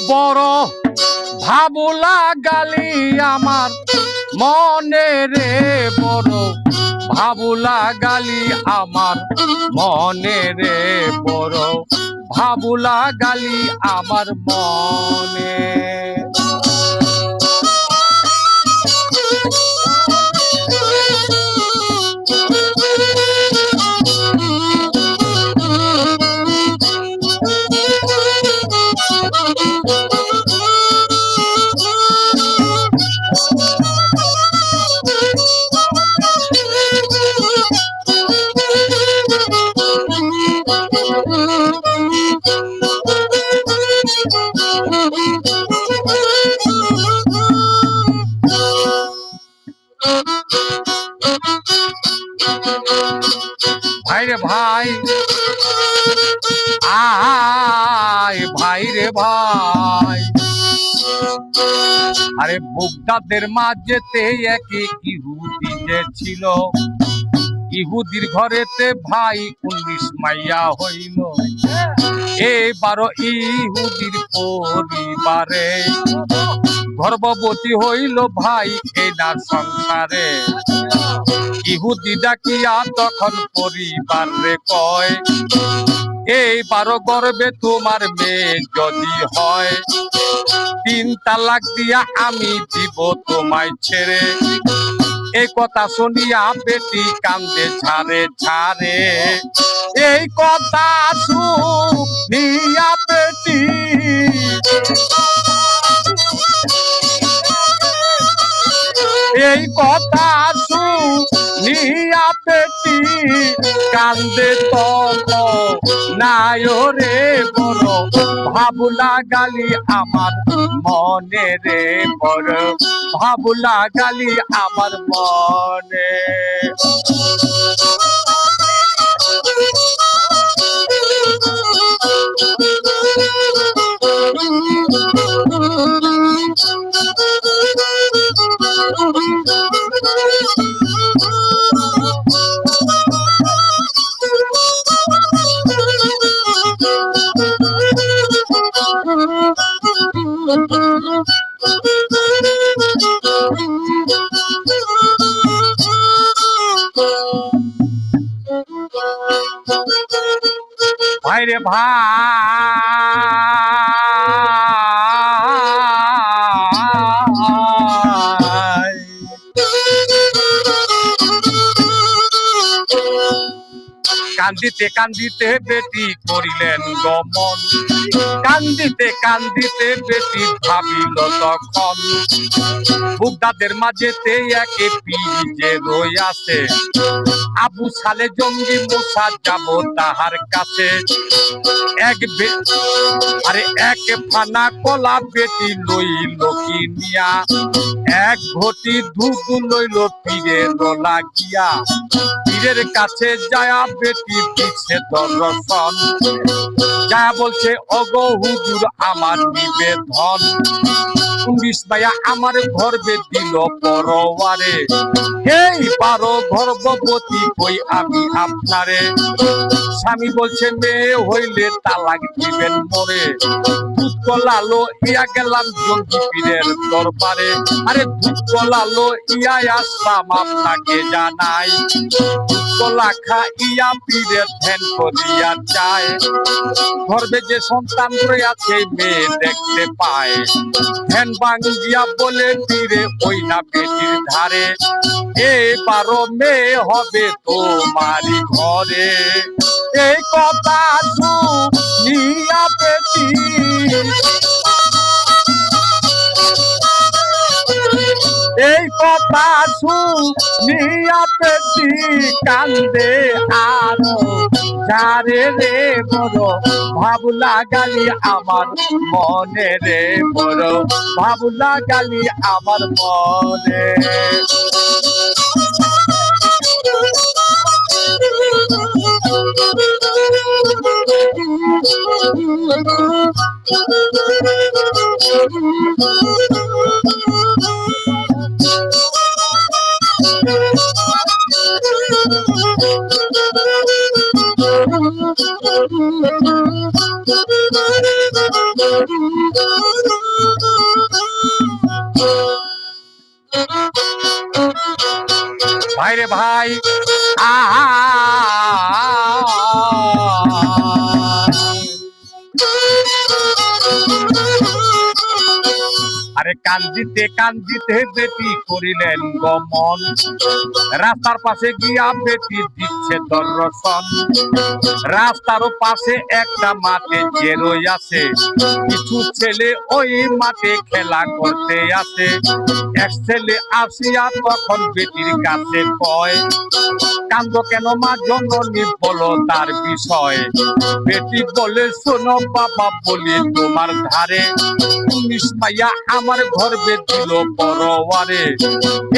বড় ভাবুলা গালি আমার মনে রে, বড় ভাবুলা গালি আমার মনে রে, বড় ভাবুলা গালি আমার মনে। ভাই রে ভাই, আয় ভাই রে ভাই, আরে বুগদাদের মাঝেতে একই ইহুদি যে ছিল, ইহুদির ঘরেতে ভাই 19 মাইয়া হইল। এবারও ইহুদির পরিবারে গর্ভবতী হইল ভাই এনার সংসারে। ইহুদি ডাকিয়া তখন পরিবার রে কয়, এইবারও গর্বে তোমার মেয়ে যদি হয়, 3 তালাক দিয়া আমি দিব তোমায় ছেড়ে। এই কথা শুনিয়া বেটি কান্দে ঝারে ঝারে, এই কথা শুনিয়া বেটি এই কথা শুনিয়া বেটি কান্দে নাই রে, বড় ভাবুলা গালি আমার মনে রে, বড় ভাবুলা গালি আমার মনে। ভাই রে ভাই, কান্দিতে কান্দিতে বেটি করিলেন গমন, কান্দিতে কান্দিতে বেটি ভাবিল তখন, বুগদাদের মাঝেতে একে পীর যে রইয়াছে, আবু সালে জঙ্গি মুসা যাব তাহার কাছে। এক ফানা কলা বেটি লইল কিনিয়া, 1 ঘটি দুধ লইল পীরের লাগিয়া। পীরের কাছে যায়া বেটি দিচ্ছে দর্শন, যায়া বলছে ওগো হুজুর আমার নিবেদন, 19 মাইয়া আমার গর্ভে দিল পরওয়ারে, এইবারও গর্ভবতী হই আমি আপনারে। স্বামী বলছে মেয়ে হইলে তালাক দিবেন মোরে, দুধ কলালো ইয়া গেলাম জঙ্গি পীরের দরবারে। আরে দুধ কলালো ইয়া আসলাম আপনাকে জানাই, দুধ কলা খাইয়া পীরের ধ্যান করিয়া চায়, গর্ভে যে সন্তান রয়েছে মেয়ে দেখতে পায়। ধ্যান ভাঙ্গিয়া বলে পীরে ওই না বেটির ধারে, এবারও মেয়ে হবে তোমারই ঘরে। এই কথা শুনিয়া বেটি এই কথা শুনিয়া বেটি কান্দে আরো যারে রে, বড় ভাবুলা গালি আমার মনে রে, বড় ভাবুলা গালি আমার মনে। ভাইরে ভাই আরে কান্দিতে কান্দিতে বেটি করিলেন গমন, রাস্তার পাশে গিয়া বেটি দিচ্ছে দর্শন। রাস্তার পাশে একটা মাঠে যে রইয়াছে, কিছু ছেলে ওই মাঠে খেলা করতে আসে। এক ছেলে আসিয়া তখন বেটির কাছে কয়, কান্দ কেন মা জননী, বলো তার বিষয়। বেটি বলে, শোনো বাবা বলি তোমার ধারে, 19 মাইয়া আমার গর্ভে দিল পরওয়ারে।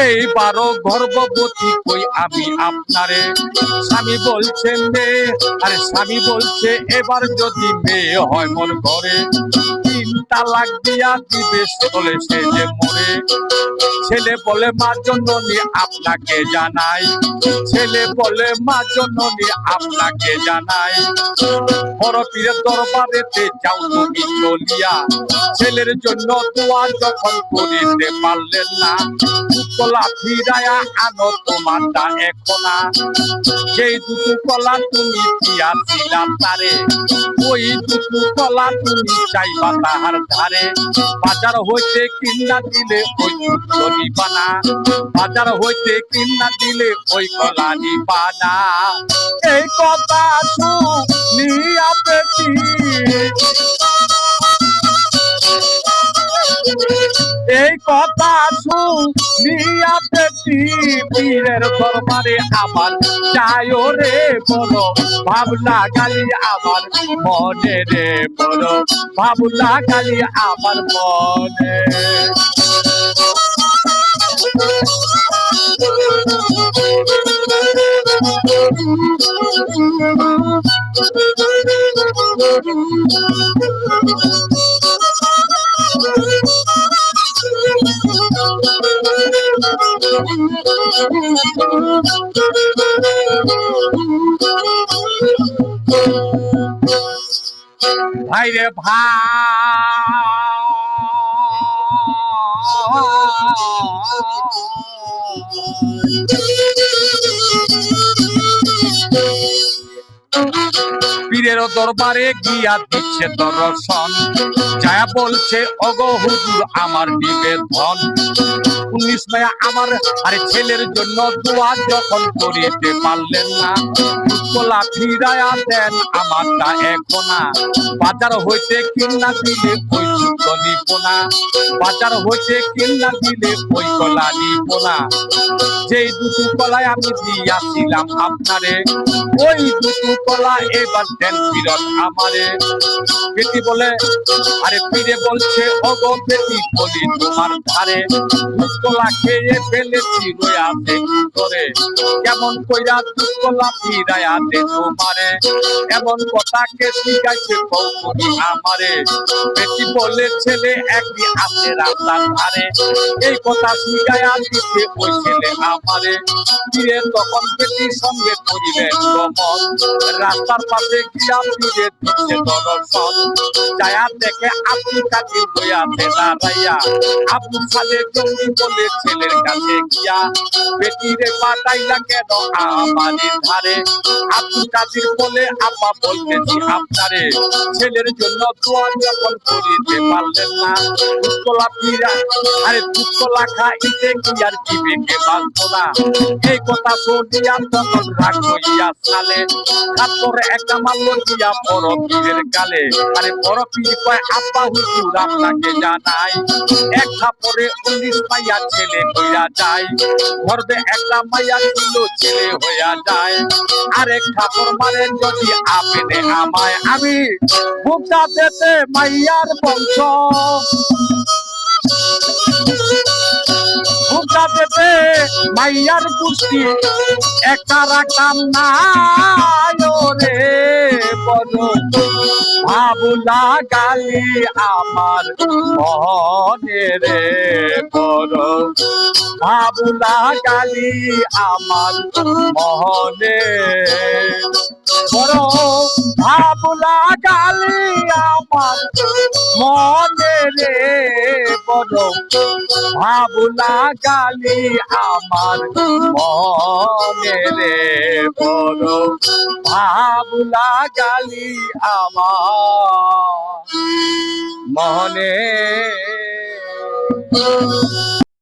এইবারও গর্ভবতী কই আমি আপনারে। স্বামী বলছে মেয়ে, আরে স্বামী বলছে এবার যদি মেয়ে হয় মোর ঘরে, 3 তালাক দিয়া দিবে বলে সে যে মরে। ছেলে বলে মা জননী আপনাকে জানাই, ছেলে বলে মা জননী আপনাকে জানাই। বড় পীরের দরবারেতে যাও তুমি চলিয়া, ছেলের জন্য দোয়া যখন করিতে পারলেন না, কলা ফিরায়া আনো তোমারটা এখনা। যেই দুটো কলা তুমি দিয়াছিলা তারে, ওই দুটো কলা তুমি চাইবা তাহার ধারে। বাজার হইতে কিনা দিলে ওই দুটো নিবা না, বাজার হইতে কিনা দিলে ওই কলা নিবা না। এই কথা শুনিয়া বেটি, এই কথা শুনিয়া বেটি পীরের দরবারে আবার যায় রে বলো, ভাবনা গালি আমার মনে রে বলো, ভাবনা গালি আমার মনে। ভাইরে পীরের দরবারে গিয়া দিচ্ছে দর্শন, যায়া বলছে ওগো হুজুর আমার নিবেদন। 19 মাইয়া আমার আরে ছেলের জন্য দোয়া যখন করিতে পারলেন না, কলা ফিরায়া দেন আমারটা এখনা। বাজার হইতে কিনা দিলে ওই দুটো নিব না, বাজার হইতে কিনা দিলে ওই কলা নিব না। যেই দুটো কলায় আমি দিয়াছিলাম আপনারে, ওই দুটো কলা এবার দেন ফিরত আমারে। বেটি বলে, আরে পীরে বলছে ওগো বেটি বলি তোমার ধারে, দুধকলা খেয়ে ফেলেছি রয়াতে করে, কেমন কইরা দুধকলা ফিরায়া দে তোমারে। এমন কথা কে শিখাইছে বৌদি আমারে। বেটি বলে ছেলে একটি আছে রাস্তার ধারে, এই কথা শিখাইয়া দিতে ওই ছেলে আমারে। পীরে তখন বেটির সঙ্গে করিলেন গমন, রাস্তার পাশে গিয়া পীরে দিচ্ছে দর্শন। যায়া দেখে আব্দুল কাদির হইয়াছে দাঁড়াইয়া, আব্দুল সালে জঙ্গি বলে ছেলের কাছে গিয়া, বেটিরে পাঠাইলা কেন আমাদের ধারে। আব্দুল কাদির বলে, আব্বা বলতেছি আপনারে, ছেলের জন্য দোয়া যখন করিতে পারলেন না, দুধকলা ফিরা আরে দুধকলা খাইতে কি আর বিবেকে বাঁচত না। এই কথা শুনিয়া তখন রাগ হইয়া সালে, খাতরে একটা মারল দিয়া বড় পীরের গালে। আরে বড় পীর কয়, আব্বা হুজুর আপনাকে জানাই, এক থাপড়ে 19 মাইয়া ছেলে হইয়া যায়। গর্ভে একটা মাইয়া ছিল ছেলে হইয়া যায়। আরেক থাপড় মারে যদি আপনি আমায়, আমি বুকটা পেতে মাইয়ার বংশ, বুকটা পেতে মাইয়ার পুষ্টি একটা রাখতাম না রে বড়। ভাবুলা গালি আমার মনে রে বড়, ভাবুলা গালি আমার মনে বড়, ভাবুলা গালি আমার মনে রে বড় ভাবনা গালি আমার মনে রে বড় ভাবনা গালি আমার মনে